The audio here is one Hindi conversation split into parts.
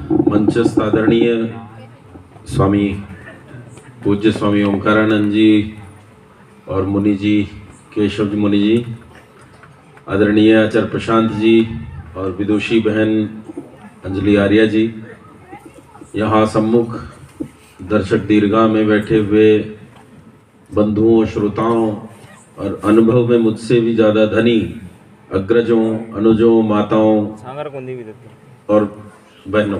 मंचस्थ आदरणीय स्वामी पूज्य स्वामी ओंकारानंद जी और मुनि जी, केशव जी मुनि जी, आदरणीय आचार्य प्रशांत जी और विदुषी बहन अंजलि आर्या जी, यहाँ सम्मुख दर्शक दीर्घा में बैठे हुए बंधुओं, श्रोताओं और अनुभव में मुझसे भी ज़्यादा धनी अग्रजों, अनुजों, माताओं और बहनों,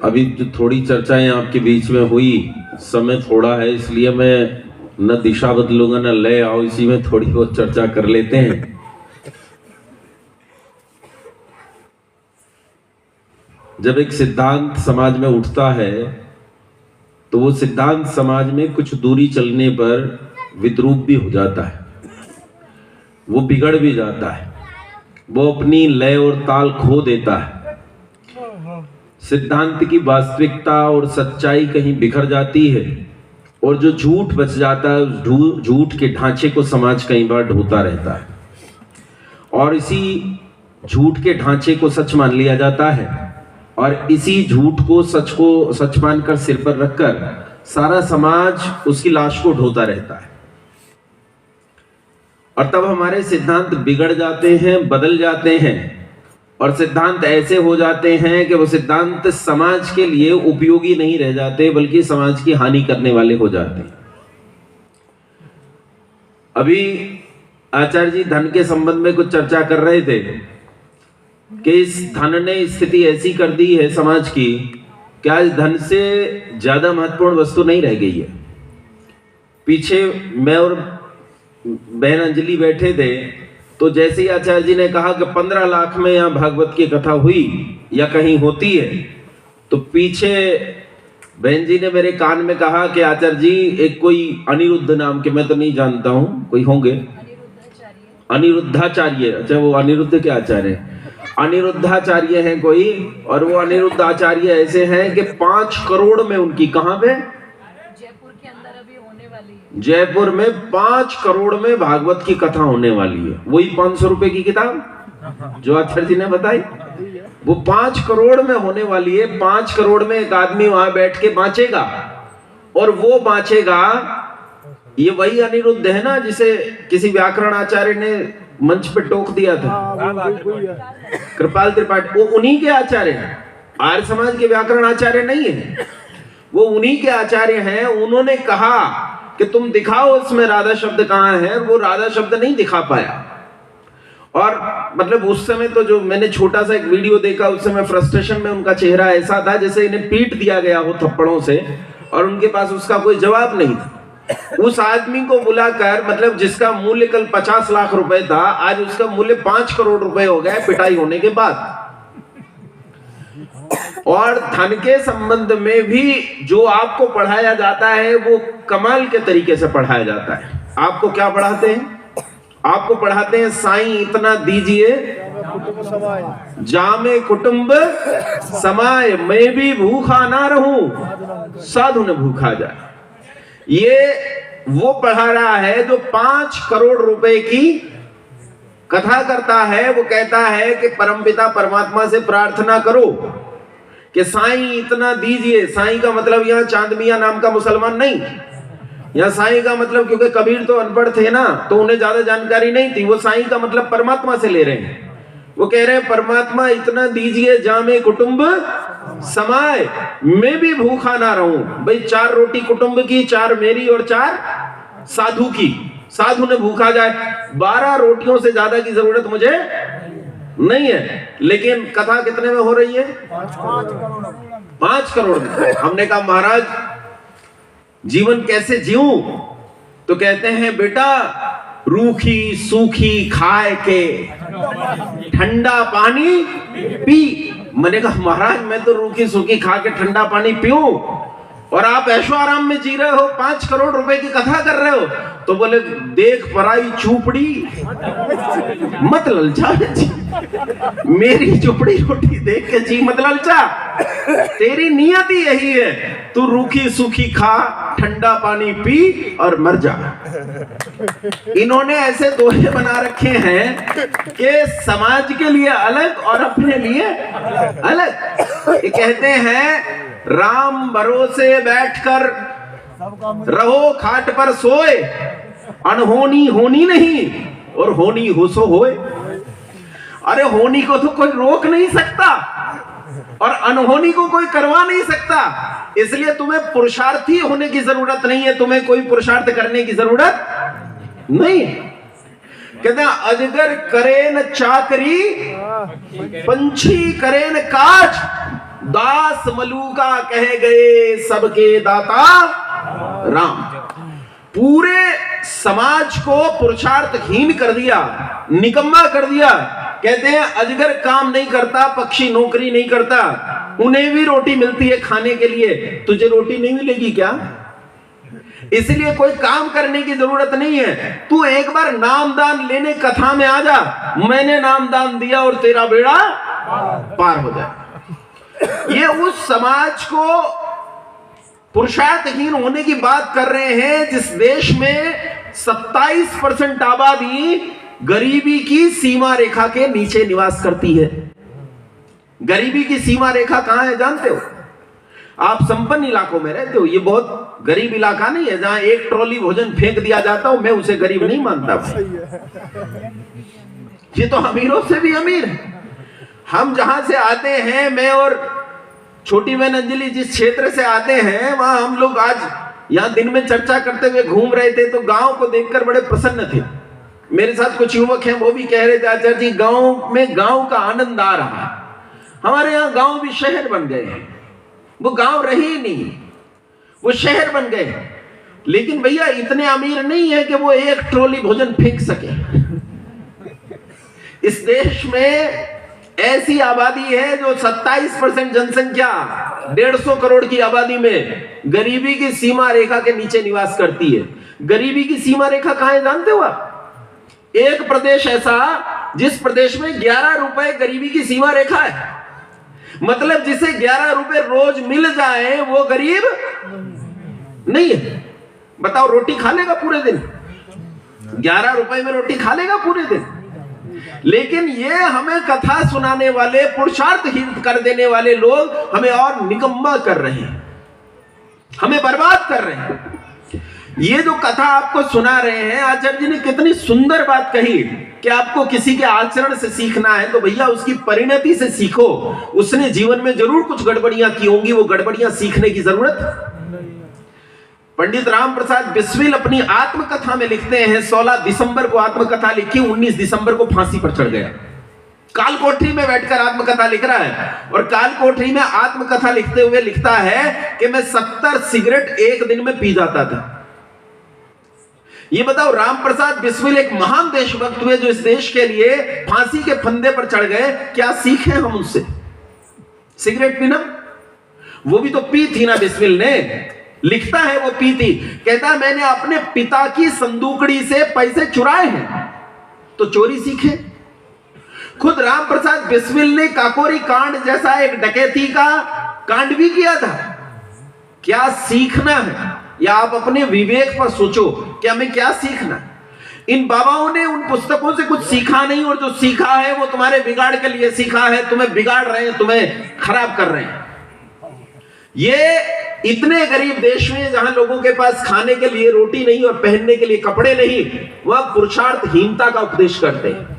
अभी जो थोड़ी चर्चाएं आपके बीच में हुई, समय थोड़ा है इसलिए मैं न दिशा बदलूंगा न लय, आओ इसी में थोड़ी बहुत चर्चा कर लेते हैं। जब एक सिद्धांत समाज में उठता है तो वो सिद्धांत समाज में कुछ दूरी चलने पर विद्रूप भी हो जाता है, वो बिगड़ भी जाता है, वो अपनी लय और ताल खो देता है। सिद्धांत की वास्तविकता और सच्चाई कहीं बिखर जाती है और जो झूठ बच जाता है उस झूठ के ढांचे को समाज कई बार ढोता रहता है और इसी झूठ के ढांचे को सच मान लिया जाता है और इसी झूठ को सच मानकर सिर पर रखकर सारा समाज उसकी लाश को ढोता रहता है और तब हमारे सिद्धांत बिगड़ जाते हैं, बदल जाते हैं और सिद्धांत ऐसे हो जाते हैं कि वो सिद्धांत समाज के लिए उपयोगी नहीं रह जाते बल्कि समाज की हानि करने वाले हो जाते हैं। अभी आचार्य जी धन के संबंध में कुछ चर्चा कर रहे थे कि इस धन ने स्थिति ऐसी कर दी है समाज की कि आज धन से ज्यादा महत्वपूर्ण वस्तु नहीं रह गई है। पीछे मैं और बहन अंजलि बैठे थे तो जैसे ही आचार्य जी ने कहा कि 15 लाख में यहाँ भागवत की कथा हुई या कहीं होती है, तो पीछे बहन जी ने मेरे कान में कहा कि आचार्य जी एक कोई अनिरुद्ध नाम के, मैं तो नहीं जानता हूँ, कोई होंगे अनिरुद्धाचार्य। अच्छा, वो अनिरुद्ध के आचार्य, अनिरुद्धाचार्य हैं कोई, और वो अनिरुद्धाचार्य ऐसे हैं कि 5 करोड़ में उनकी, कहाँ पे, जयपुर में 5 करोड़ में भागवत की कथा होने वाली है। वही 500 रुपए की किताब जो आचार्य जी ने बताई, वो 5 करोड़ में होने वाली है। 5 करोड़ में एक आदमी वहां बैठ के बांचेगा और वो बांचेगा। ये वही अनिरुद्ध है ना जिसे किसी व्याकरण आचार्य ने मंच पे टोक दिया था, कृपाल त्रिपाठी। वो उन्हीं के आचार्य हैं, आर्य समाज के व्याकरण आचार्य नहीं है, वो उन्हीं के आचार्य हैं। उन्होंने कहा कि तुम दिखाओ इसमें राधा शब्द कहाँ है, वो राधा शब्द नहीं दिखा पाया। और मतलब उस समय तो जो मैंने छोटा सा एक वीडियो देखा, उस समय फ्रस्ट्रेशन में उनका चेहरा ऐसा था जैसे इन्हें पीट दिया गया हो थप्पड़ों से और उनके पास उसका कोई जवाब नहीं था। उस आदमी को बुलाकर, मतलब जिसका मूल्य कल 50 लाख रुपए था, आज उसका मूल्य 5 करोड़ रुपए हो गया पिटाई होने के बाद। और धन के संबंध में भी जो आपको पढ़ाया जाता है वो कमाल के तरीके से पढ़ाया जाता है। आपको क्या पढ़ाते हैं? आपको पढ़ाते हैं साईं इतना दीजिए जामे कुटुंब समाए, मैं भी भूखा ना रहूं साधु न भूखा जाए। ये वो पढ़ा रहा है जो 5 करोड़ रुपए की कथा करता है। वो कहता है कि परमपिता परमात्मा से प्रार्थना करो कि साईं इतना दीजिए। साईं का मतलब यहाँ चांद मियां नाम का मुसलमान नहीं, यहाँ साईं का मतलब, क्योंकि कबीर तो अनपढ़ थे ना तो उन्हें ज्यादा जानकारी नहीं थी, वो साईं का मतलब परमात्मा से ले रहे हैं। वो कह रहे हैं परमात्मा इतना दीजिए जामे कुटुंब समाए, मैं भी भूखा ना रहूं। भाई 4 रोटी कुटुंब की, 4 मेरी और 4 साधु की, साधु ने भूखा जाए। 12 रोटियों से ज्यादा की जरूरत मुझे नहीं है। लेकिन कथा कितने में हो रही है? 5 करोड़ में। हमने कहा महाराज जीवन कैसे जीऊं? तो कहते हैं बेटा रूखी सूखी खाए के ठंडा पानी पी। मैंने कहा महाराज मैं तो रूखी सूखी खा के ठंडा पानी पीऊं? और आप ऐशो आराम में जी रहे हो, 5 करोड़ रुपए की कथा कर रहे हो, तो बोले देख पराई चूपड़ी मत ललचा जी, मेरी चुपड़ी रोटी देख के जी मत ललचा। तेरी नियत ही यही है, तू रूखी सूखी खा, ठंडा पानी पी और मर जा। इन्होंने ऐसे दोहे बना रखे हैं कि समाज के लिए अलग और अपने लिए अलग। ये कहते हैं राम भरोसे बैठकर रहो खाट पर सोए, अनहोनी होनी नहीं और होनी हो सो होए। अरे होनी को तो कोई रोक नहीं सकता और अनहोनी को कोई करवा नहीं सकता, इसलिए तुम्हें पुरुषार्थी होने की जरूरत नहीं है, तुम्हें कोई पुरुषार्थ करने की जरूरत नहीं। कहते हैं अजगर करे न चाकरी, पंछी करे न काज, दास मलूका कह गए सबके दाता राम। पूरे समाज को पुरुषार्थहीन कर दिया, निकम्मा कर दिया। कहते हैं अजगर काम नहीं करता, पक्षी नौकरी नहीं करता, उन्हें भी रोटी मिलती है खाने के लिए, तुझे रोटी नहीं मिलेगी क्या? इसलिए कोई काम करने की जरूरत नहीं है। तू एक बार नामदान लेने कथा में आ जा, मैंने नामदान दिया और तेरा बेड़ा पार हो जाए। ये उस समाज को पुरुषार्थहीन होने की बात कर रहे हैं जिस देश में 27% आबादी गरीबी की सीमा रेखा के नीचे निवास करती है। गरीबी की सीमा रेखा कहां है जानते हो? आप संपन्न इलाकों में रहते हो, ये बहुत गरीब इलाका नहीं है जहां एक ट्रॉली भोजन फेंक दिया जाता हो, मैं उसे गरीब नहीं मानता भाई। ये तो अमीरों से भी अमीर है। हम जहां से आते हैं, मैं और छोटी बहन अंजलि जिस क्षेत्र से आते हैं, वहां हम लोग आज यहां दिन में चर्चा करते हुए घूम रहे थे तो गांव को देखकर बड़े प्रसन्न थे। मेरे साथ कुछ युवक हैं, वो भी कह रहे थे आचार्य जी गांव में गांव का आनंद आ रहा है। हमारे यहाँ गांव भी शहर बन गए हैं, वो गांव रहे ही नहीं, वो शहर बन गए। लेकिन भैया इतने अमीर नहीं है कि वो एक ट्रॉली भोजन फेंक सके। इस देश में ऐसी आबादी है जो 27% जनसंख्या 150 करोड़ की आबादी में गरीबी की सीमा रेखा के नीचे निवास करती है। गरीबी की सीमा रेखा कहां है जानते हो आप? एक प्रदेश ऐसा जिस प्रदेश में 11 रुपए गरीबी की सीमा रेखा है, मतलब जिसे 11 रुपए रोज मिल जाए वो गरीब नहीं है। बताओ रोटी खा लेगा पूरे दिन? 11 रुपए में रोटी खा लेगा पूरे दिन? लेकिन ये हमें कथा सुनाने वाले, पुरुषार्थहीन कर देने वाले लोग हमें और निकम्मा कर रहे हैं, हमें बर्बाद कर रहे हैं। ये जो कथा आपको सुना रहे हैं, आचार्य जी ने कितनी सुंदर बात कही कि आपको किसी के आचरण से सीखना है तो भैया उसकी परिणति से सीखो। उसने जीवन में जरूर कुछ गड़बड़ियां की होंगी, वो गड़बड़ियां सीखने की जरूरत। पंडित राम प्रसाद बिस्मिल अपनी आत्मकथा में लिखते हैं, 16 दिसंबर को आत्मकथा लिखी, 19 दिसंबर को फांसी पर चढ़ गया। काल कोठरी में बैठकर आत्मकथा लिख रहा है और काल कोठरी में आत्मकथा लिखते हुए लिखता है कि मैं 70 सिगरेट एक दिन में पी जाता था। ये बताओ, राम प्रसाद बिस्मिल एक महान देशभक्त हुए जो इस देश के लिए फांसी के फंदे पर चढ़ गए। क्या सीखे हम उनसे? सिगरेट पीना, वो भी तो पी थी ना बिस्मिल ने। लिखता है वो पी थी, कहता मैंने अपने पिता की संदूकड़ी से पैसे चुराए हैं तो चोरी सीखे। खुद राम प्रसाद बिस्मिल ने काकोरी कांड जैसा एक डकैती का कांड भी किया था। क्या सीखना है? या आप अपने विवेक पर सोचो कि हमें क्या सीखना है। इन बाबाओं ने उन पुस्तकों से कुछ सीखा नहीं, और जो सीखा है वो तुम्हारे बिगाड़ के लिए सीखा है। तुम्हें बिगाड़ रहे हैं, तुम्हें खराब कर रहे हैं। ये इतने गरीब देश में जहां लोगों के पास खाने के लिए रोटी नहीं और पहनने के लिए कपड़े नहीं, वह पुरुषार्थहीनता का उपदेश करते हैं,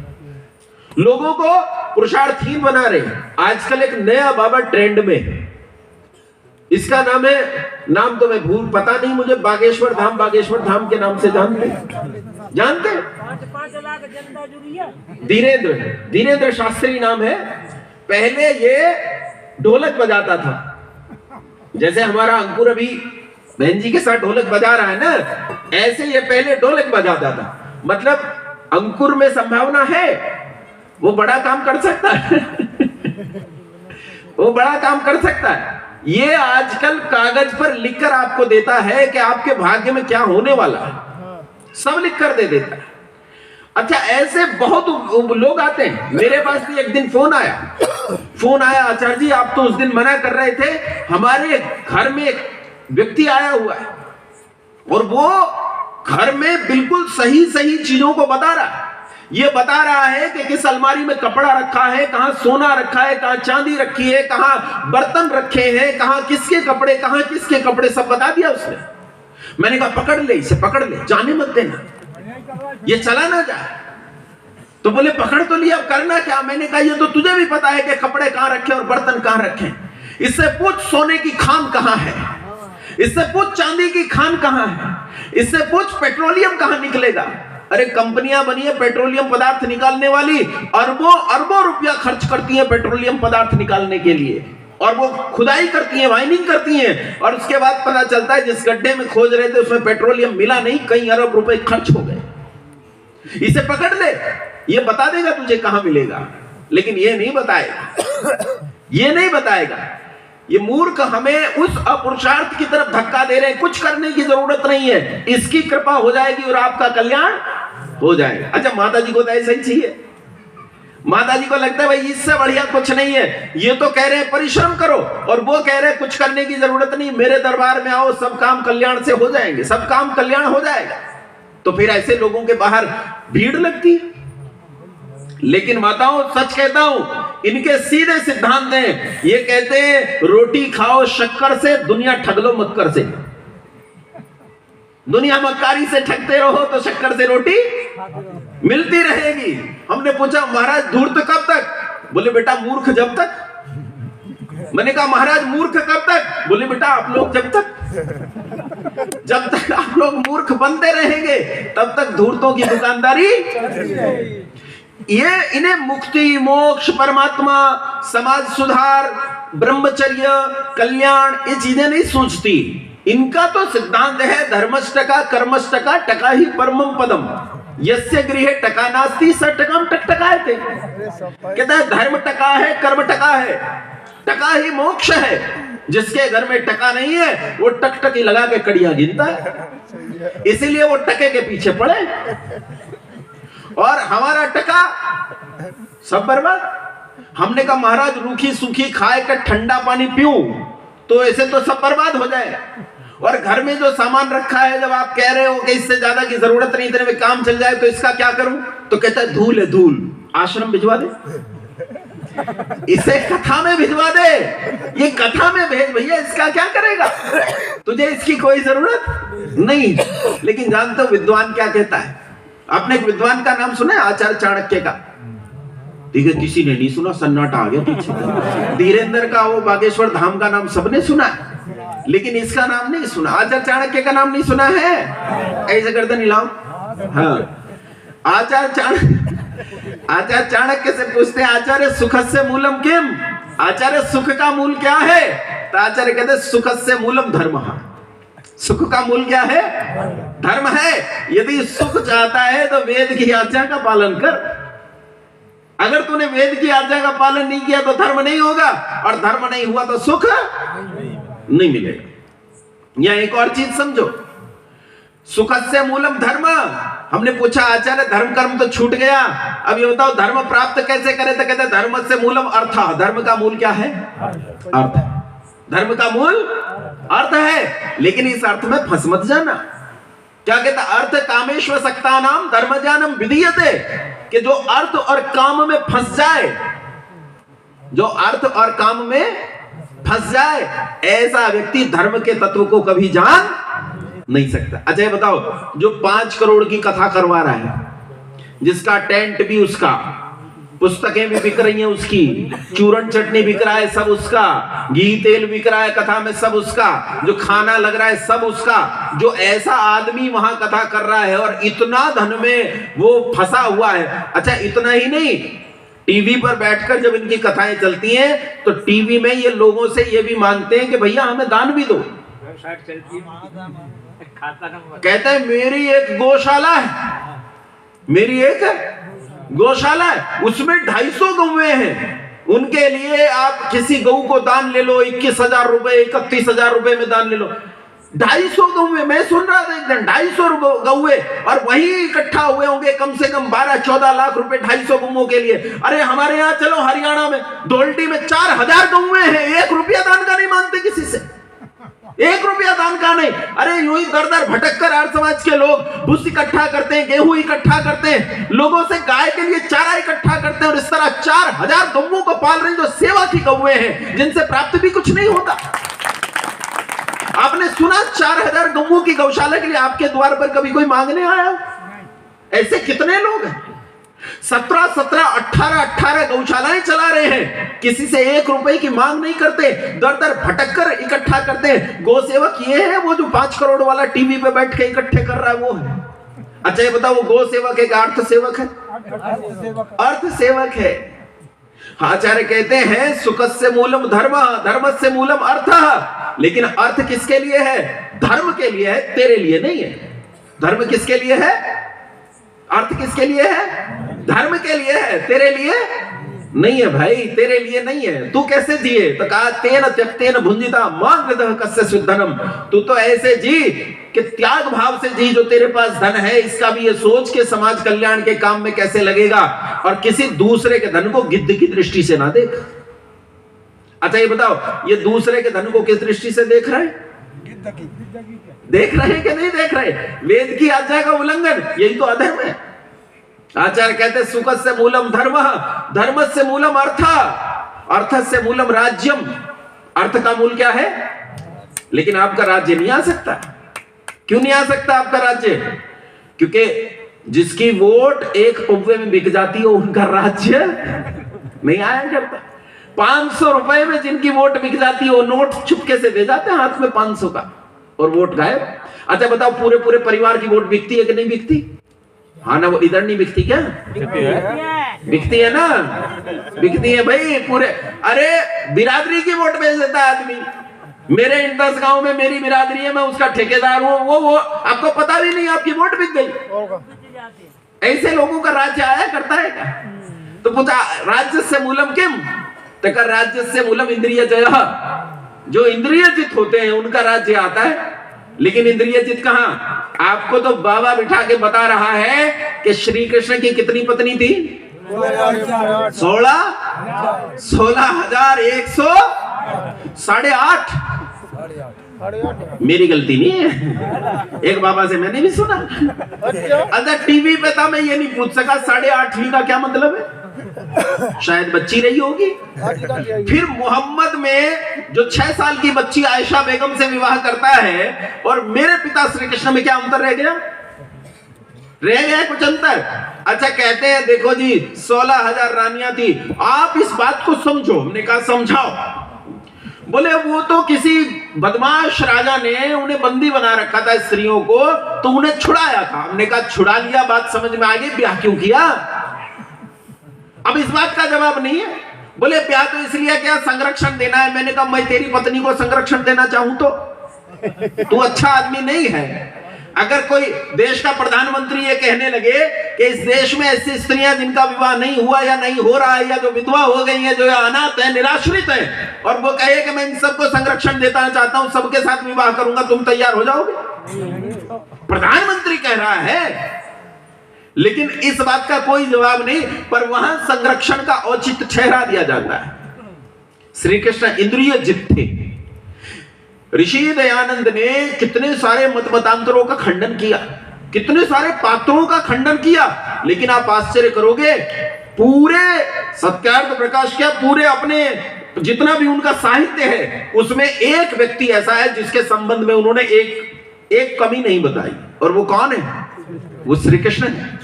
लोगों को पुरुषार्थहीन बना रहे हैं। आजकल एक नया बाबा ट्रेंड में है, इसका नाम है, नाम तो मैं भूल, पता नहीं मुझे, बागेश्वर धाम के नाम से जानते धीरेन्द्र शास्त्री नाम है। पहले ये ढोलक बजाता था, जैसे हमारा अंकुर अभी बहन जी के साथ ढोलक बजा रहा है ना, ऐसे ये पहले ढोलक बजाता था। मतलब अंकुर में संभावना है, वो बड़ा काम कर सकता है। वो बड़ा काम कर सकता है। ये आजकल कागज पर लिखकर आपको देता है कि आपके भाग्य में क्या होने वाला है, सब लिख कर दे देता है। अच्छा, ऐसे बहुत लोग आते हैं। मेरे पास भी एक दिन फोन आया, आचार्य जी आप तो उस दिन मना कर रहे थे, हमारे घर में एक व्यक्ति आया हुआ है और वो घर में बिल्कुल सही सही चीजों को बता रहा है। ये बता रहा है कि किस अलमारी में कपड़ा रखा है, कहां सोना रखा है, कहां चांदी रखी है, कहां बर्तन रखे हैं, कहां किसके कपड़े, कहां किसके कपड़े, सब बता दिया उसने। मैंने कहा पकड़ ले इसे, पकड़ ले, जाने मत देना, ये चला ना जाए। तो बोले पकड़ तो लिया, अब करना क्या? मैंने कहा ये तो तुझे भी पता है कि कपड़े कहां रखे और बर्तन कहां रखे। इससे पूछ सोने की खान कहां है, इससे पूछ चांदी की खान कहां है, इससे पूछ पेट्रोलियम कहां निकलेगा। अरे कंपनियां बनी है पेट्रोलियम पदार्थ निकालने वाली, अरबों अरबों रुपया खर्च करती है पेट्रोलियम पदार्थ निकालने के लिए, और वो खुदाई करती है, माइनिंग करती है, और उसके बाद पता चलता है जिस गड्ढे में खोज रहे थे उसमें पेट्रोलियम मिला नहीं, कई अरब रुपए खर्च हो गए। इसे पकड़ ले, ये बता देगा तुझे कहां मिलेगा, लेकिन ये नहीं बताएगा, ये नहीं बताएगा। ये मूर्ख हमें उस अपुरुषार्थ की तरफ धक्का दे रहे हैं। कुछ करने की जरूरत नहीं है, इसकी कृपा हो जाएगी और आपका कल्याण हो जाएगा। अच्छा, माता जी को तो ऐसा ही चाहिए। माता जी को लगता है भाई इससे बढ़िया कुछ नहीं है, ये तो कह रहे हैं परिश्रम करो, और वो कह रहे हैं कुछ करने की जरूरत नहीं, मेरे दरबार में आओ, सब काम कल्याण से हो जाएंगे, सब काम कल्याण हो जाएगा। तो फिर ऐसे लोगों के बाहर भीड़ लगती है। लेकिन माताओं सच कहता हूं, इनके सीधे सिद्धांत हैं। ये कहते हैं रोटी खाओ शक्कर से, दुनिया ठग लो मक्कर से। दुनिया मक्कारी से ठगते रहो तो शक्कर से रोटी मिलती रहेगी। हमने पूछा महाराज धूर्त कब तक? बोले बेटा मूर्ख जब तक। मैंने कहा महाराज मूर्ख कब तक? बोले बेटा आप लोग जब तक आप लोग मूर्ख बनते रहेंगे तब तक धूर्तों की दुकानदारी। ये इन्हें मुक्ति, मोक्ष, परमात्मा, समाज सुधार, ब्रह्मचर्य, कल्याण, ये चीजें नहीं सोचती। इनका तो सिद्धांत है धर्मष्टका कर्मष्टका टका ही परमम पदम, यस्य गृहे टका नास्ति स टकम टकटकायते। कहता है धर्म टका है, कर्म टका है, टका ही मोक्ष है। जिसके घर में टका नहीं है वो टकटकी लगा के कड़ियां गिनता है, इसीलिए वो टके के पीछे पड़े, और हमारा टका सब बर्बाद। हमने कहा महाराज रूखी सूखी खाए कर ठंडा पानी पीऊं तो ऐसे तो सब बर्बाद हो जाएगा। और घर में जो सामान रखा है, जब आप कह रहे हो कि इससे ज्यादा की जरूरत नहीं, इतने में काम चल जाए, तो इसका क्या करूं? तो कहता है धूल है धूल, आश्रम भिजवा दे, इसे कथा में भिजवा दे, ये कथा में भेज भैया, इसका क्या करेगा? तुझे इसकी कोई जरूरत नहीं। लेकिन जानते हो विद्वान क्या कहता है? आपने एक विद्वान का नाम सुना है, आचार्य चाणक्य का? ठीक है, किसी ने नहीं सुना, सन्नाटा आ गया पीछे। धीरेन्द्र का वो बागेश्वर धाम का नाम सबने सुना है, लेकिन इसका नाम नहीं सुना। आचार्य चाणक्य का नाम नहीं सुना है? ऐसे गर्दन हिलाओ। हाँ, आचार्य चाणक्य से पूछते हैं आचार्य सुखस्य मूलम किम? आचार्य सुख का मूल क्या है? तो आचार्य कहते सुखस्य मूलम धर्मः। सुख का मूल क्या है? धर्म है। यदि सुख चाहता है तो वेद की आज्ञा का पालन कर। अगर तूने वेद की आज्ञा का पालन नहीं किया तो धर्म नहीं होगा, और धर्म नहीं हुआ तो सुख नहीं मिलेगा। या एक और चीज समझो, सुखस्य मूलम धर्म। हमने पूछा आचार्य धर्म कर्म तो छूट गया, अब ये बताओ धर्म प्राप्त कैसे करें? तो कहते धर्म से मूलम अर्थ। धर्म का मूल क्या है? अर्थ। धर्म का मूल अर्थ है, लेकिन इस अर्थ में फंस मत जाना। क्या कहता? अर्थ कामेश्वर सक्ता नाम धर्म ज्ञानम विधीयते, कि जो अर्थ और काम में फंस जाए, जो अर्थ और काम में फंस जाए, ऐसा व्यक्ति धर्म के तत्व को कभी जान नहीं सकता। अच्छा ये बताओ, जो 5 करोड़ की कथा करवा रहा है, जिसका टेंट भी उसका, पुस्तकें भी बिक रही हैं उसकी, चूरन चटनी बिक रहा है सब उसका, घी तेल बिक रहा है कथा में सब उसका, जो खाना लग रहा है सब उसका, जो ऐसा आदमी वहां कथा कर रहा है और इतना धन में वो फंसा हुआ है। अच्छा इतना ही नहीं, टीवी पर बैठकर जब इनकी कथाएं चलती हैं तो टीवी में ये लोगों से ये भी मांगते हैं कि भैया हमें दान भी दो। कहते हैं मेरी एक गौशाला है, मेरी एक गौशाला है, उसमें 250 गौएं हैं, उनके लिए आप किसी गऊ को दान ले लो, 21,000 रुपए, 31,000 रुपए में दान ले लो। 250 गौवे, मैं सुन रहा था एक दिन 250 गौवे, और वही इकट्ठा हुए होंगे कम से कम 12-14 लाख रुपए 250 गौवों के लिए। अरे हमारे यहाँ चलो हरियाणा में धोल्टी में 4,000 गौवे हैं, 1 रुपया दान का नहीं मांगते किसी से, 1 रुपया दान का नहीं। अरे यूं ही दर दर भटक कर आर्य समाज के लोग भूस इकट्ठा करते हैं, गेहूं इकट्ठा करते हैं, लोगों से गाय के लिए चारा इकट्ठा करते हैं, और इस तरह 4,000 गौवों को पाल रहे हैं जो सेवा की गौवे हैं, जिनसे प्राप्त भी कुछ नहीं होता। आपने सुना 4,000 गौवों की गौशाला के लिए आपके द्वार पर कभी कोई मांगने आया? ऐसे कितने लोग हैं? 17, 18 गौशालाएं चला रहे हैं, किसी से 1 रुपए की मांग नहीं करते, दर दर भटक कर इकट्ठा करते हैं। गौ सेवक ये है वो जो 5 करोड़ वाला टीवी पे बैठ के इकट्ठे कर रहा है, वो है? अच्छा ये बताओ, वो गौ सेवक है कि अर्थ सेवक है? अर्थ सेवक है। आचार्य कहते हैं सुखस्य मूलम धर्म, धर्मस्य मूलम अर्थ। लेकिन अर्थ किसके लिए है? धर्म के लिए है, तेरे लिए नहीं है। धर्म किसके लिए है? अर्थ किसके लिए है? धर्म के लिए है, तेरे लिए नहीं है भाई, तेरे लिए नहीं है। तू कैसे जिए? तो कहा तेन त्यक्तेन भुंजिता मांगदह कस्य सुधनम। तू तो ऐसे जी कि त्याग भाव से जी, जो तेरे पास धन है इसका भी ये सोच के समाज कल्याण के काम में कैसे लगेगा, और किसी दूसरे के धन को गिद्ध की दृष्टि से ना देख। अच्छा ये बताओ, ये दूसरे के धन को किस दृष्टि से देख रहे हैं? देख रहे हैं कि नहीं देख रहे? वेद की आज्ञा का उल्लंघन, यही तो अधर्म है। आचार्य कहते सुखस्य मूलम धर्म, धर्मस्य मूलम अर्थ, अर्थस्य मूलम राज्यम। अर्थ का मूल क्या है? लेकिन आपका राज्य नहीं आ सकता। क्यों नहीं आ सकता आपका राज्य? क्योंकि जिसकी वोट 1 पौवे में बिक जाती है उनका राज्य नहीं आया करता। 500 रुपए में जिनकी वोट बिक जाती है वो नोट चुपके से दे जाते हैं हाथ में 500 का, और वोट गायब। अच्छा बताओ, पूरे परिवार की वोट बिकती है कि नहीं बिकती? हाँ ना, वो इधर नहीं बिकती क्या? बिकती है ना, बिकती है भाई पूरे। अरे बिरादरी की वोट बेच देता है आदमी। मेरे इन 10 गांव में मेरी बिरादरी है, मैं उसका ठेकेदार हूं, वो आपको पता भी नहीं आपकी वोट बिक गई। ऐसे लोगों का राज्य आया करता है क्या? तो पूछा राज्य से मूलम किम? तो कर राज्य से मूलम इंद्रिय जय। जो इंद्रिय जित होते हैं उनका राज्य आता है। लेकिन इंद्रिय जित कहां? आपको तो बाबा बिठा के बता रहा है कि श्री कृष्ण की कितनी पत्नी थी? 16,100 8.5। मेरी गलती नहीं है, एक बाबा से मैंने भी सुना। अगर टीवी पे था मैं ये नहीं पूछ सका 8.5 का क्या मतलब है, शायद बच्ची रही होगी। फिर मोहम्मद में जो 6 साल की बच्ची आयशा बेगम से विवाह करता है, और मेरे पिता श्री कृष्ण में क्या अंतर रह गया? रह गया कुछ अंतर? अच्छा कहते हैं देखो जी 16,000 रानियां थी, आप इस बात को समझो। हमने कहा समझाओ। बोले वो तो किसी बदमाश राजा ने उन्हें बंदी बना रखा था स्त्रियों को, तो उन्हें छुड़ाया था। हमने कहा छुड़ा लिया, बात समझ में आ गई, ब्याह क्यों किया? अब इस बात का जवाब नहीं है। बोले ब्याह तो इसलिए क्या, संरक्षण देना है। मैंने कहा मैं तेरी पत्नी को संरक्षण देना चाहूं तो तू अच्छा आदमी नहीं है। अगर कोई देश का प्रधानमंत्री ये कहने लगे कि इस देश में ऐसी स्त्रियां जिनका विवाह नहीं हुआ या नहीं हो रहा है, या जो विधवा हो गई है, जो अनाथ है, निराश्रित है, और वो कहे कि मैं इन सबको संरक्षण देना चाहता हूं, सबके साथ विवाह करूंगा, तुम तैयार हो जाओगे? प्रधानमंत्री कह रहा है। लेकिन इस बात का कोई जवाब नहीं, पर वहां संरक्षण का औचित्य ठहरा दिया जाता है। श्री कृष्ण इंद्रिय जित थे। ऋषि दयानंद ने कितने सारे मतमतांतरों का खंडन किया, कितने सारे पात्रों का खंडन किया, लेकिन आप आश्चर्य करोगे पूरे सत्यार्थ प्रकाश क्या, पूरे अपने जितना भी उनका साहित्य है उसमें एक व्यक्ति ऐसा है जिसके संबंध में उन्होंने एक कमी नहीं बताई, और वो कौन है? वो श्री कृष्ण है।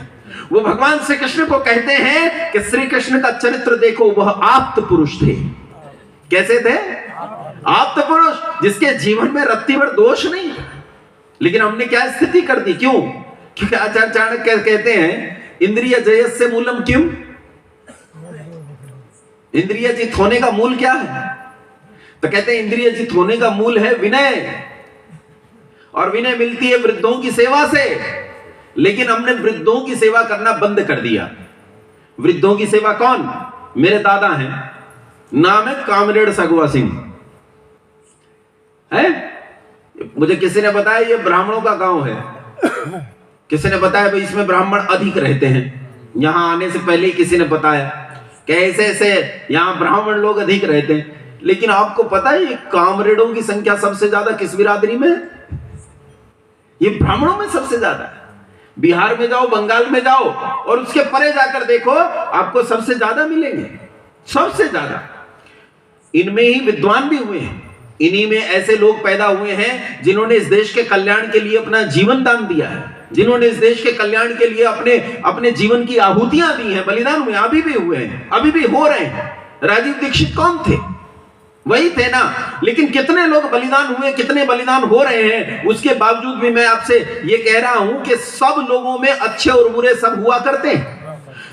वो भगवान श्री कृष्ण को कहते हैं कि श्री कृष्ण का चरित्र देखो, वह आप्त पुरुष थे। कैसे थे? आप्त पुरुष, जिसके जीवन में रत्ती भर दोष नहीं। लेकिन हमने क्या स्थिति कर दी? क्यों? क्योंकि आचार्य चाणक्य कहते हैं इंद्रिय जयस्य मूलम किम? इंद्रिय जित होने का मूल क्या है? तो कहते हैं इंद्रिय जित होने का मूल है विनय, और विनय मिलती है वृद्धों की सेवा से। लेकिन हमने वृद्धों की सेवा करना बंद कर दिया। वृद्धों की सेवा कौन? मेरे दादा हैं, नाम है कामरेड सगवा सिंह है। मुझे किसी ने बताया ये ब्राह्मणों का गांव है। किसी ने बताया भाई इसमें ब्राह्मण अधिक रहते हैं। यहां आने से पहले ही किसी ने बताया कि ऐसे ऐसे यहां ब्राह्मण लोग अधिक रहते हैं। लेकिन आपको पता है ये कामरेडों की संख्या सबसे ज्यादा किस बिरादरी में है? ये ब्राह्मणों में सबसे ज्यादा है। बिहार में जाओ, बंगाल में जाओ और उसके परे जाकर देखो, आपको सबसे ज्यादा मिलेंगे, सबसे ज्यादा। इनमें ही विद्वान भी हुए हैं, इन्हीं में ऐसे लोग पैदा हुए हैं जिन्होंने इस देश के कल्याण के लिए अपना जीवन दान दिया है, जिन्होंने इस देश के कल्याण के लिए अपने जीवन की आहुतियां दी हैं, बलिदान हुए, अभी भी हुए हैं, अभी भी हो रहे हैं। राजीव दीक्षित कौन थे? वही थे ना। लेकिन कितने लोग बलिदान हुए, कितने बलिदान हो रहे हैं, उसके बावजूद भी मैं आपसे ये कह रहा हूं कि सब लोगों में अच्छे और बुरे सब हुआ करते हैं।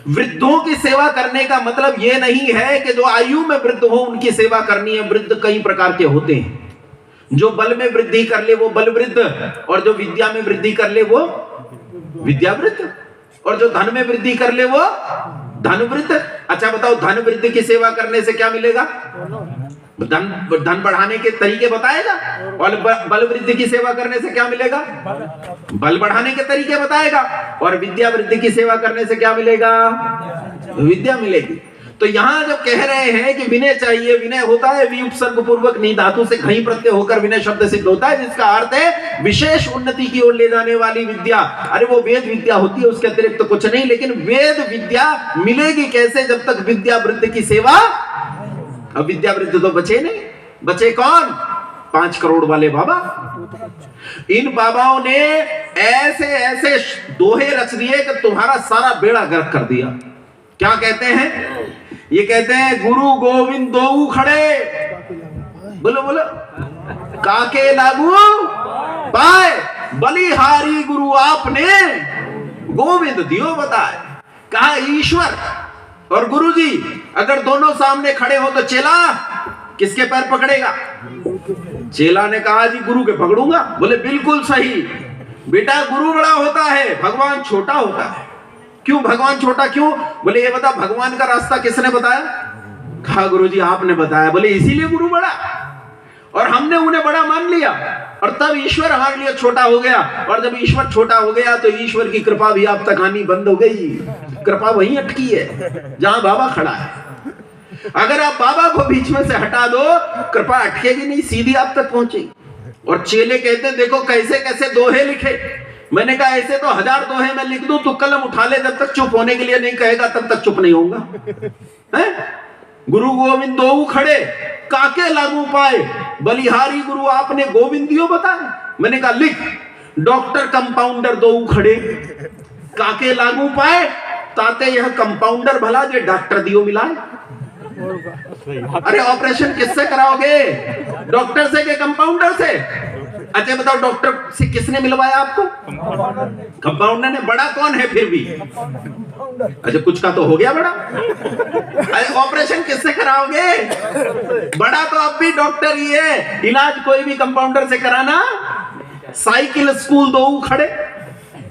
वृद्धों की सेवा करने का मतलब यह नहीं है कि जो आयु में वृद्ध हो उनकी सेवा करनी है। वृद्ध कई प्रकार के होते हैं। जो बल में वृद्धि कर ले वो बल वृद्ध, और जो विद्या में वृद्धि कर ले वो विद्या वृद्ध, और जो धन में वृद्धि कर ले वो धन वृद्ध। अच्छा बताओ, धन वृद्धि की सेवा करने से क्या मिलेगा? धन बढ़ाने के तरीके बताएगा। और बल वृद्धि की सेवा करने से क्या मिलेगा? बल बढ़ाने के तरीके बताएगा। और विद्या वृद्धि की सेवा करने से क्या मिलेगा? विद्या मिलेगी। तो यहां जब कह रहे हैं कि विनय चाहिए, विनय होता है वी उपसर्ग पूर्वक नी धातु से घई प्रत्यय होकर विनय शब्द सिद्ध होता है, जिसका अर्थ है विशेष उन्नति की ओर ले जाने वाली विद्या। अरे वो वेद विद्या होती है, उसके अतिरिक्त तो कुछ नहीं। लेकिन वेद विद्या मिलेगी कैसे जब तक विद्या वृद्ध की सेवा। अब विद्या वृद्ध तो बचे नहीं। बचे कौन? 5 करोड़ वाले बाबा। इन बाबाओं ने ऐसे ऐसे दोहे रच दिए कि तुम्हारा सारा बेड़ा गर्क कर दिया। क्या कहते हैं? ये कहते हैं गुरु गोविंद दो खड़े, बोलो बोलो, काके लागू पाए, बलिहारी गुरु आपने गोविंद दियो बताए। कहा ईश्वर और गुरु जी अगर दोनों सामने खड़े हो तो चेला किसके पैर पकड़ेगा? चेला ने कहा जी गुरु के पकड़ूंगा। बोले बिल्कुल सही बेटा, गुरु बड़ा होता है, भगवान छोटा होता है। क्यों भगवान छोटा क्यों? बोले ये बता, भगवान का रास्ता किसने बताया? कहा गुरुजी आपने बताया। बोले इसीलिए गुरु बड़ा, और हमने उन्हें बड़ा मान लिया, और तब ईश्वर हमारे लिए छोटा हो गया। और जब ईश्वर छोटा हो गया तो ईश्वर की कृपा भी आप तक आनी बंद हो गई। कृपा वहीं अटकी है जहां बाबा खड़ा है। अगर आप बाबा को बीच में से हटा दो, कृपा अटकेगी नहीं, सीधी आप तक पहुंचेगी। और चेले कहते हैं देखो कैसे कैसे दोहे लिखे। मैंने कहा ऐसे तो 1000 दोहे मैं लिख दूं, तो कलम उठा ले, जब तक चुप होने के लिए नहीं कहेगा तब तक चुप नहीं होगा। गुरु गोविंद दो खड़े, काके लागू पाए, बलिहारी गुरु आपने गोविंदियो बताए। मैंने कहा लिख, डॉक्टर कंपाउंडर दो खड़े, काके लागू पाए, ताते यह कंपाउंडर भला जे डॉक्टर दियो मिलाए। अरे ऑपरेशन किससे कराओगे? डॉक्टर से के कंपाउंडर से? अच्छा बताओ, डॉक्टर से किसने मिलवाया आपको? कंपाउंडर ने। बड़ा कौन है फिर भी? अच्छा कुछ का तो हो गया बड़ा। अरे ऑपरेशन किससे कराओगे? बड़ा तो अब भी डॉक्टर ही है। इलाज कोई भी कंपाउंडर से कराना। साइकिल स्कूल दो खड़े,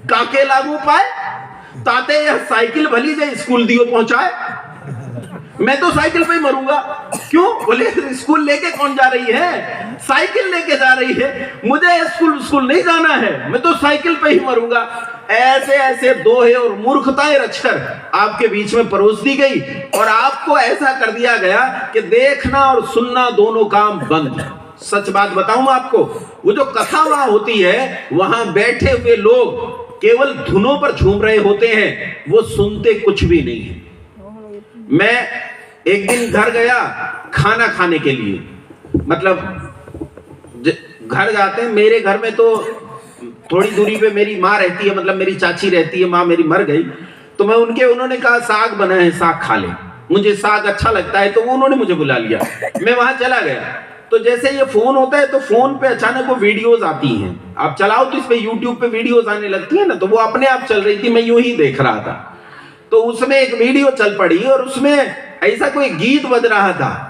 काके लागू पाए, ताते यह साइकिल भली जाए स्कूल दियो पहुंचाए। मैं तो साइकिल पे ही मरूंगा। क्यों? बोले स्कूल लेके कौन जा रही है? साइकिल लेके जा रही है। मुझे स्कूल नहीं जाना है, मैं तो साइकिल पे ही मरूंगा। ऐसे ऐसे दोहे और मूर्खताएं रचकर आपके बीच में परोस दी गई, और आपको ऐसा कर दिया गया कि देखना और सुनना दोनों काम बंद। सच बात बताऊं आपको, वो जो कथा वहां होती है, वहां बैठे हुए लोग केवल धुनों पर झूम रहे होते हैं, वो सुनते कुछ भी नहीं है। मैं एक दिन घर गया खाना खाने के लिए, मतलब घर जाते हैं, मेरे घर में तो थोड़ी दूरी पे मेरी माँ रहती है, मतलब मेरी चाची रहती है, माँ मेरी मर गई। तो मैं उन्होंने कहा साग बना है, साग खा ले। मुझे साग अच्छा लगता है, तो उन्होंने मुझे बुला लिया। मैं वहां चला गया, तो जैसे ये फोन होता है तो फोन पे अचानक वो वीडियोस आती हैं। आप चलाओ तो इस पे यूट्यूब पे वीडियोस आने लगती है ना, तो वो अपने आप चल रही थी, मैं यूं ही देख रहा था। तो उसमें एक वीडियो चल पड़ी, और उसमें ऐसा कोई गीत बज रहा था,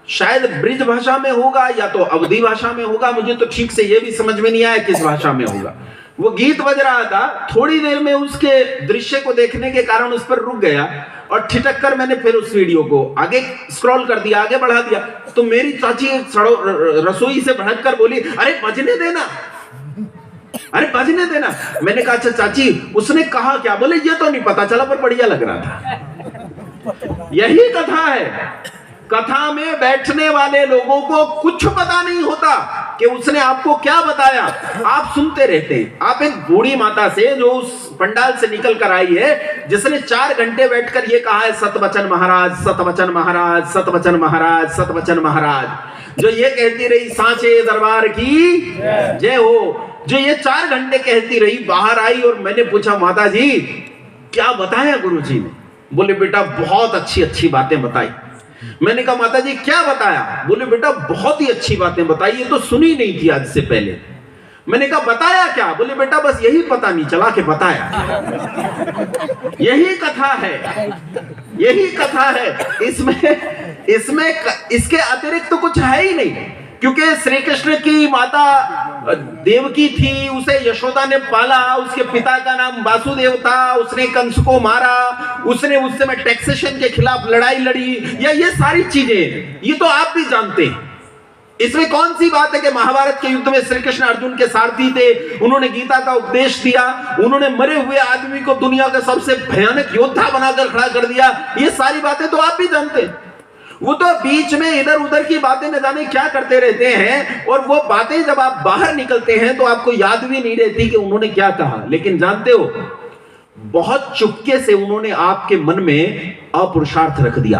शायद ब्रिज भाषा में होगा या तो अवधी भाषा में होगा, मुझे तो ठीक से ये भी समझ में नहीं आया किस भाषा में होगा। वो गीत बज रहा था, थोड़ी देर में उसके दृश्य को देखने के कारण उस पर रुक गया, और ठिठक कर मैंने फिर उस वीडियो को आगे स्क्रॉल कर दिया, आगे बढ़ा दिया, तो मेरी चाची रसोई से भड़क कर बोली, अरे बजने देना, अरे बजने देना। मैंने कहा अच्छा चाची उसने कहा क्या? बोले ये तो नहीं पता चला पर बढ़िया लग रहा था। यही कथा है। कथा में बैठने वाले लोगों को कुछ पता नहीं होता कि उसने आपको क्या बताया, आप सुनते रहते हैं। आप एक बूढ़ी माता से जो उस पंडाल से निकल कर आई है, जिसने 4 घंटे बैठकर ये कहा है सतवचन महाराज, सतवचन महाराज, सतवचन महाराज, सतवचन महाराज, जो ये कहती रही सांचे दरबार की जय हो, जो ये 4 घंटे कहती रही, बाहर आई और मैंने पूछा माता जी क्या बताया गुरुजी ने? बोले बेटा बहुत अच्छी अच्छी बातें बताई। मैंने कहा माता जी क्या बताया? बोले बेटा बहुत ही अच्छी बातें बताई, ये तो सुनी नहीं थी आज से पहले। मैंने कहा बताया क्या? बोले बेटा बस यही पता नहीं चला कि बताया। यही कथा है, यही कथा है। इसमें इसके अतिरिक्त तो कुछ है ही नहीं, क्योंकि श्री कृष्ण की माता देवकी थी, उसे यशोदा ने पाला, उसके पिता का नाम वासुदेव था, उसने कंस को मारा, उसने उस समय टैक्सेशन के खिलाफ लड़ाई लड़ी, या ये सारी चीजें ये तो आप भी जानते हैं। इसमें कौन सी बात है कि महाभारत के युद्ध में श्री कृष्ण अर्जुन के सारथी थे, उन्होंने गीता का उपदेश दिया, उन्होंने मरे हुए आदमी को दुनिया का सबसे भयानक योद्धा बनाकर खड़ा कर दिया, ये सारी बातें तो आप भी जानते हैं। वो तो बीच में इधर उधर की बातें न जाने क्या करते रहते हैं, और वो बातें जब आप बाहर निकलते हैं तो आपको याद भी नहीं रहती कि उन्होंने क्या कहा। लेकिन जानते हो बहुत चुपके से उन्होंने आपके मन में अपुरुषार्थ रख दिया,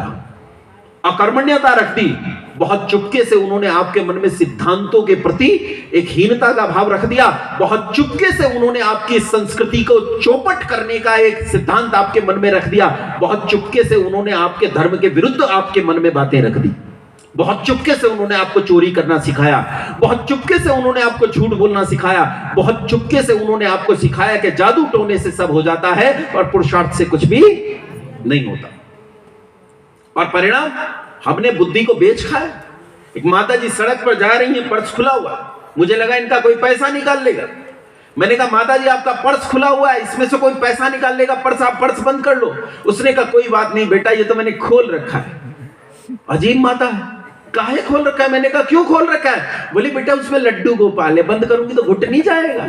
अकर्मण्यता रख दी। बहुत चुपके से उन्होंने आपके मन में सिद्धांतों के प्रति एक हीनता का भाव रख दिया। बहुत चुपके से उन्होंने आपकी संस्कृति को चौपट करने का एक सिद्धांत आपके मन में रख दिया। बहुत चुपके से उन्होंने आपके धर्म के विरुद्ध आपके मन में बातें रख दी। बहुत चुपके से उन्होंने आपको चोरी करना सिखाया, बहुत चुपके से उन्होंने आपको झूठ बोलना सिखाया, बहुत चुपके से उन्होंने आपको सिखाया कि जादू टोने से सब हो जाता है और पुरुषार्थ से कुछ भी नहीं होता। और परिणाम हमने बुद्धि को बेच खाया। एक माता जी सड़क पर जा रही है, पर्स खुला हुआ, मुझे लगा इनका कोई पैसा निकाल लेगा। मैंने कहा माता जी आपका पर्स खुला हुआ है, इसमें से कोई पैसा निकाल लेगा, पर्स आप पर्स बंद कर लो। उसने कहा कोई बात नहीं बेटा, ये तो मैंने खोल रखा है। अजीब माता है, काहे खोल रखा है? मैंने कहा क्यों खोल रखा है? बोली बेटा उसमें लड्डू गोपाल है, बंद करूंगी तो घुट नहीं जाएगा।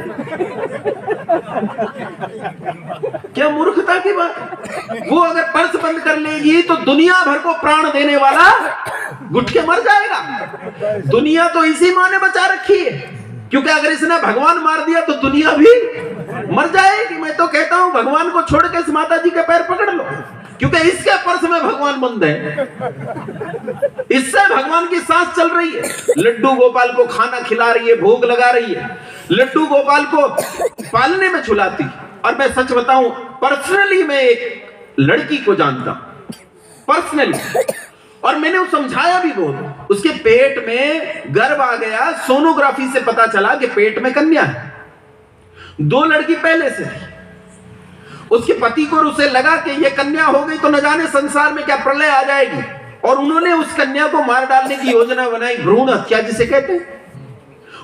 क्या मूर्खता की बात। वो अगर पर्स बंद कर लेगी तो दुनिया भर को प्राण देने वाला घुट के मर जाएगा। दुनिया तो इसी माँ ने बचा रखी है, क्योंकि अगर इसने भगवान मार दिया तो दुनिया भी मर जाएगी। मैं तो कहता हूं भगवान को छोड़ के इस माता जी के पैर पकड़ लो, क्योंकि इसके पर्स में भगवान बंद है, इससे भगवान की सांस चल रही है। लड्डू गोपाल को खाना खिला रही है, भोग लगा रही है, लड्डू गोपाल को पालने में झुलाती। और मैं सच बताऊं, पर्सनली मैं एक लड़की को जानता पर्सनली, और मैंने उसे समझाया भी बहुत। उसके पेट में गर्भ आ गया, सोनोग्राफी से पता चला कि पेट में कन्या है। 2 लड़की पहले से थी। उसके पति को उसे लगा कि ये कन्या हो गई तो न जाने संसार में क्या प्रलय आ जाएगी, और उन्होंने उस कन्या को मार डालने की योजना बनाई, भ्रूण हत्या जिसे कहते हैं।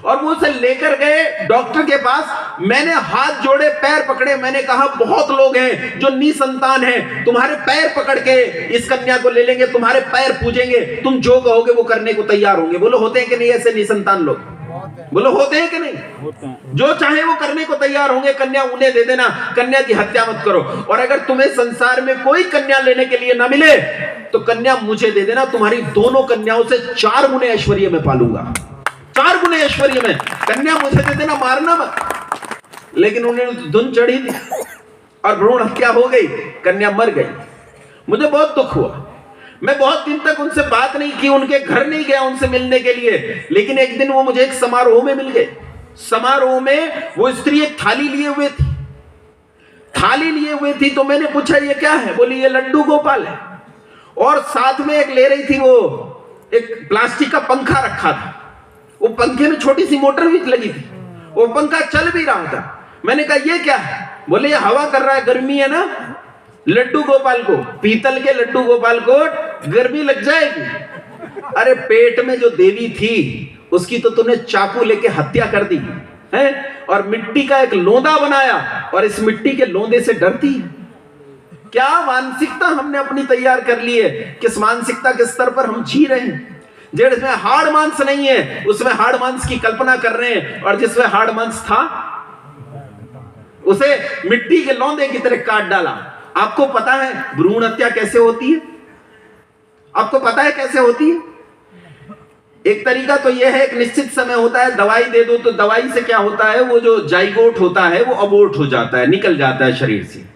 और वो उसे लेकर गए डॉक्टर के पास। मैंने हाथ जोड़े, पैर पकड़े, मैंने कहा बहुत लोग हैं जो निसंतान हैं, तुम्हारे पैर पकड़ के इस कन्या को ले लेंगे, तुम्हारे पैर पूजेंगे, तुम जो कहोगे वो करने को तैयार होंगे। बोलो होते हैं कि नहीं ऐसे निसंतान लोग? बोलो होते हैं कि नहीं? होते हैं। जो चाहे वो करने को तैयार होंगे। कन्या उन्हें दे देना, कन्या की हत्या मत करो। और अगर तुम्हें संसार में कोई कन्या लेने के लिए ना मिले तो कन्या मुझे दे देना, तुम्हारी दोनों कन्याओं से 4 गुने ऐश्वर्य में पालूंगा, 4 गुने ऐश्वर्य में। कन्या मुझे दे देना, मारना मत। लेकिन उन्हें धुन चढ़ी थी और भ्रूण हत्या हो गई, कन्या मर गई। मुझे बहुत दुख हुआ। मैं बहुत दिन तक उनसे बात नहीं की, उनके घर नहीं गया उनसे मिलने के लिए। लेकिन एक दिन वो मुझे एक समारोह में मिल गए। समारोह में वो स्त्री एक थाली लिए हुए थी, थाली लिए हुए थी। तो मैंने पूछा ये क्या है? बोली ये लड्डू गोपाल है। और साथ में एक ले रही थी, वो एक प्लास्टिक का पंखा रखा था, वो पंखे में छोटी सी मोटर भी लगी थी, वो पंखा चल भी रहा था। मैंने कहा ये क्या है? बोले ये हवा कर रहा है, गर्मी है ना। लड्डू गोपाल को, पीतल के लड्डू गोपाल को गर्मी लग जाएगी। अरे पेट में जो देवी थी उसकी तो तूने चाकू लेके हत्या कर दी है, और मिट्टी का एक लोंदा बनाया, और इस मिट्टी के लोंदे से डरती है। क्या मानसिकता हमने अपनी तैयार कर ली है, किस मानसिकता के स्तर पर हम जी रहे हैं। जिसमें हाड़ मांस नहीं है उसमें हाड़ मांस की कल्पना कर रहे हैं, और जिसमें हाड़ मांस था उसे मिट्टी के लौंदे की तरह काट डाला। आपको पता है भ्रूण हत्या कैसे होती है? आपको पता है कैसे होती है? एक तरीका तो यह है, एक निश्चित समय होता है, दवाई दे दो, तो दवाई से क्या होता है, वो जो जाइगोट होता है वो अबोर्ट हो जाता है, निकल जाता है शरीर से।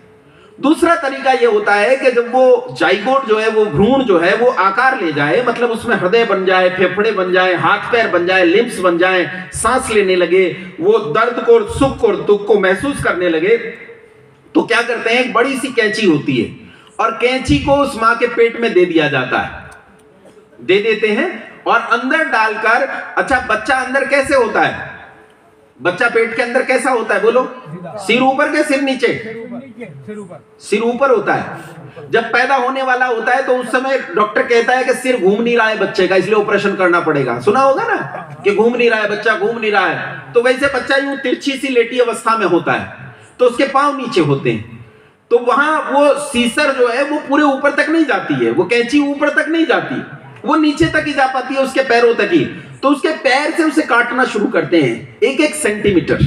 दूसरा तरीका यह होता है कि जब वो जाइगोट जो है, वो भ्रूण जो है, वो आकार ले जाए, मतलब उसमें हृदय बन जाए, फेफड़े बन जाए, हाथ पैर बन जाए, लिम्स बन जाए, सांस लेने लगे, वो दर्द को, सुख और दुख को महसूस करने लगे, तो क्या करते हैं, एक बड़ी सी कैंची होती है और कैंची को उस मां के पेट में दे दिया जाता है, दे देते हैं और अंदर डालकर, अच्छा बच्चा अंदर कैसे होता है, बच्चा पेट के अंदर कैसा होता है बोलो? सिर ऊपर के सिर नीचे? सिर ऊपर होता है। जब पैदा होने वाला होता है तो उस समय डॉक्टर कहता है कि सिर घूम नहीं रहा है बच्चे का, इसलिए ऑपरेशन करना पड़ेगा। सुना होगा ना कि घूम नहीं रहा है बच्चा, घूम नहीं रहा है। तो वैसे बच्चा यूं तिरछी सी लेटी अवस्था में होता है, तो उसके पांव नीचे होते हैं, तो वहां वो सीसर जो है वो पूरे ऊपर तक नहीं जाती है, वो कैंची ऊपर तक नहीं जाती, वो नीचे तक ही जा पाती है, उसके पैरों तक ही। तो उसके पैर से उसे काटना शुरू करते हैं, 1-1 सेंटीमीटर,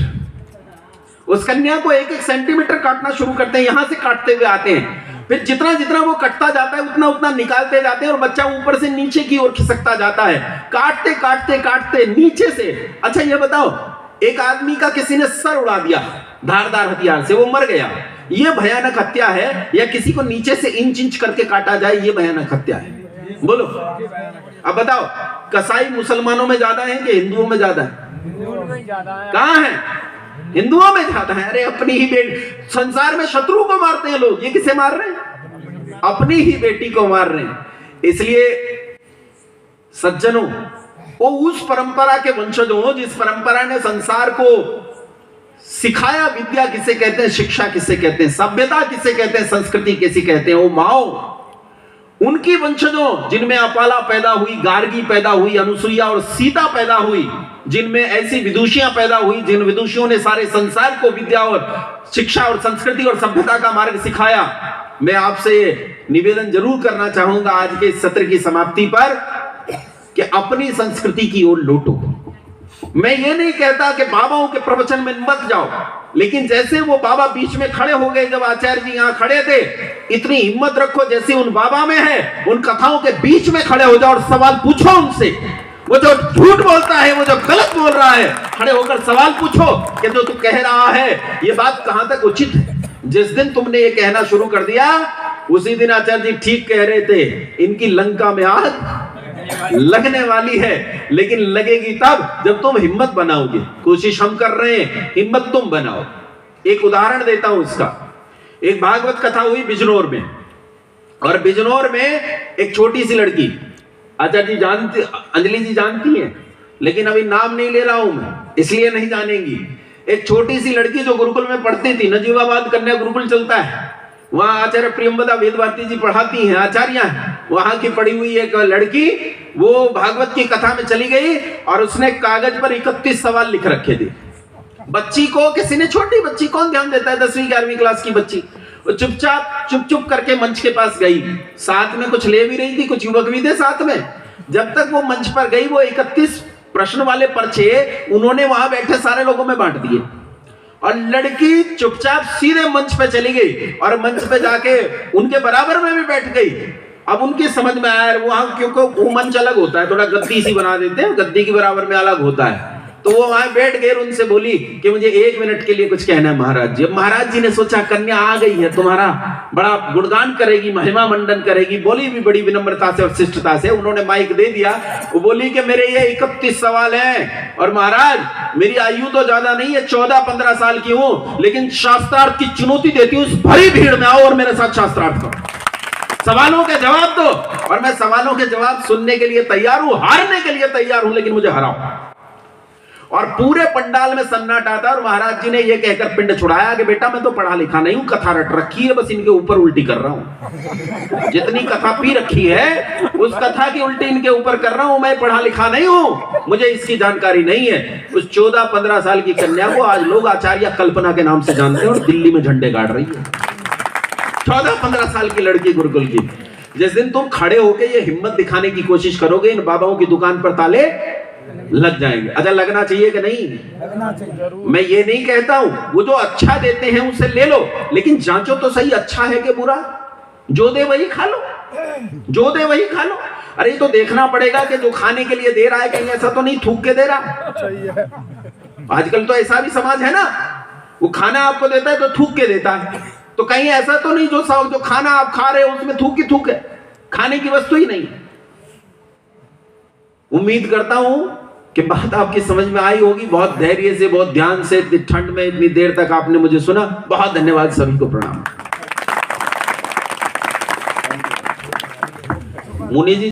उस कन्या को 1-1 सेंटीमीटर काटना शुरू करते हैं, यहां से काटते हुए आते हैं। फिर जितना जितना वो कटता जाता है उतना उतना निकालते जाते हैं और बच्चा ऊपर से नीचे की ओर खिसकता जाता है, काटते काटते काटते नीचे से। अच्छा ये बताओ, एक आदमी का किसी ने सर उड़ा दिया धारदार हथियार से, वो मर गया, ये भयानक हत्या है, या किसी को नीचे से इंच इंच करके काटा जाए, ये भयानक हत्या है? बोलो। अब बताओ, कसाई मुसलमानों में ज्यादा है कि हिंदुओं में ज्यादा है? कहां है? हिंदुओं में ज्यादा है। अरे अपनी ही बेटी, संसार में शत्रु को मारते हैं लोग, ये किसे मार रहे हैं? अपनी ही बेटी को मार रहे हैं। इसलिए सज्जनों, वो उस परंपरा के वंशज हो जिस परंपरा ने संसार को सिखाया, विद्या किसे कहते हैं, शिक्षा किसे कहते हैं, सभ्यता किसे कहते हैं, संस्कृति किसे कहते हैं, वो माओ, उनकी वंशजों जिनमें अपाला पैदा हुई, गार्गी पैदा हुई, अनुसुईया और सीता पैदा हुई, जिनमें ऐसी विदुषियां पैदा हुई, जिन विदुषियों ने सारे संसार को विद्या और शिक्षा और संस्कृति और सभ्यता का मार्ग सिखाया। मैं आपसे निवेदन जरूर करना चाहूंगा आज के इस सत्र की समाप्ति पर कि अपनी संस्कृति की ओर लौटो। मैं ये नहीं कहता कि बाबाओं के प्रवचन में मत जाओ, लेकिन जैसे वो बाबा बीच में खड़े हो गए जब आचार्य जी यहां खड़े थे, इतनी हिम्मत रखो जैसे उन बाबा में है, उन कथाओं के बीच में खड़े हो जाओ और सवाल पूछो उनसे। वो जो झूठ बोलता है, वो जो गलत बोल रहा है, खड़े होकर सवाल पूछो कि जो तू कह रहा है ये बात कहां तक उचित है। जिस दिन तुमने ये कहना शुरू कर दिया, उसी दिन आचार्य जी ठीक कह रहे थे, इनकी लंका में आग लगने वाली है, लेकिन लगेगी तब जब तुम हिम्मत बनाओगे। कोशिश हम कर रहे हैं, हिम्मत तुम बनाओ। एक उदाहरण देता हूं इसका। एक भागवत कथा हुई बिजनौर में, और बिजनौर में एक छोटी सी लड़की, आचार्य जी जानती, अंजलि जी जानती हैं, लेकिन अभी नाम नहीं ले रहा हूं मैं, इसलिए नहीं जानेंगी। एक छोटी सी लड़की जो गुरुकुल में पढ़ती थी, नजीबाबाद कन्या गुरुकुल चलता है, वहां आचार्य प्रियंवदा वेद भारती जी पढ़ाती हैं, आचार्य हैं, वहां की पढ़ी हुई एक लड़की, वो भागवत की कथा में चली गई और उसने कागज पर 31 सवाल लिख रखे थे। बच्ची को किसी ने, छोटी बच्ची, कौन ध्यान देता है, 10वीं 11वीं क्लास की बच्ची, वो चुपचाप चुप चुप करके मंच के पास गई, साथ में कुछ ले भी रही थी, कुछ युवक भी थे साथ में। जब तक वो मंच पर गई, वो 31 प्रश्न वाले पर्चे उन्होंने वहां बैठे सारे लोगों में बांट दिए, और लड़की चुपचाप सीधे मंच पे चली गई और मंच पे जाके उनके बराबर में भी बैठ गई। अब उनकी समझ में आया, वहां क्योंकि वो मंच अलग होता है, थोड़ा गद्दी सी बना देते हैं, गद्दी के बराबर में अलग होता है, तो वो वहां बैठ गए, उनसे बोली कि मुझे 1 मिनट के लिए कुछ कहना है महाराज जी। अब महाराज जी ने सोचा कन्या आ गई है, तुम्हारा बड़ा गुणगान करेगी, महिमा मंडन करेगी, बोली भी बड़ी विनम्रता से और शिष्टता से। उन्होंने माइक दे दिया, वो बोली कि मेरे ये 31 सवाल हैं, और महाराज मेरी आयु तो ज्यादा नहीं है, 14-15 साल की हूं, लेकिन शास्त्रार्थ की चुनौती देती हूं, इस भरी भीड़ में आओ और मेरे साथ शास्त्रार्थ करो, सवालों के जवाब दो। और मैं सवालों के जवाब सुनने के लिए तैयार हूं, हारने के लिए तैयार हूं, लेकिन मुझे हराओ। और पूरे पंडाल में सन्नाटा था, और महाराज जी ने यह कहकर पिंड छुड़ाया कि बेटा मैं तो पढ़ा लिखा नहीं हूं, कथा रट रखी है, बस इनके ऊपर उल्टी कर रहा हूं, जितनी कथा पी रखी है उस कथा की उल्टी इनके ऊपर कर रहा हूं, मैं पढ़ा लिखा नहीं हूं, मुझे इसकी जानकारी नहीं है। उस 14-15 साल की कन्या को आज लोग आचार्य कल्पना के नाम से जानते हैं और दिल्ली में झंडे गाड़ रही है। 14-15 साल की लड़की गुरुकुल की। जिस दिन तुम खड़े होके ये हिम्मत दिखाने की कोशिश करोगे, इन बाबाओं की दुकान पर ताले लग जाएंगे। अच्छा, लगना चाहिए कि नहीं? लगना चाहिए। मैं ये नहीं कहता हूं, वो जो अच्छा देते हैं उसे ले लो, लेकिन जांचो तो सही अच्छा है कि बुरा। जो दे वही खा लो, जो दे वही खा लो। अरे ये तो देखना पड़ेगा कि जो खाने के लिए दे रहा है कहीं ऐसा तो नहीं थूक के दे रहा। सही है। आजकल तो ऐसा भी समाज है ना, वो खाना आपको देता है तो थूक के देता है। तो कहीं ऐसा तो नहीं जो खाना आप खा रहे हो उसमें थूक ही थूक है, खाने की वस्तु ही नहीं। उम्मीद करता हूं कि बात आपकी समझ में आई होगी। बहुत धैर्य से, बहुत ध्यान से, इतनी ठंड में इतनी देर तक आपने मुझे सुना। बहुत धन्यवाद, सभी को प्रणाम। मुनि जी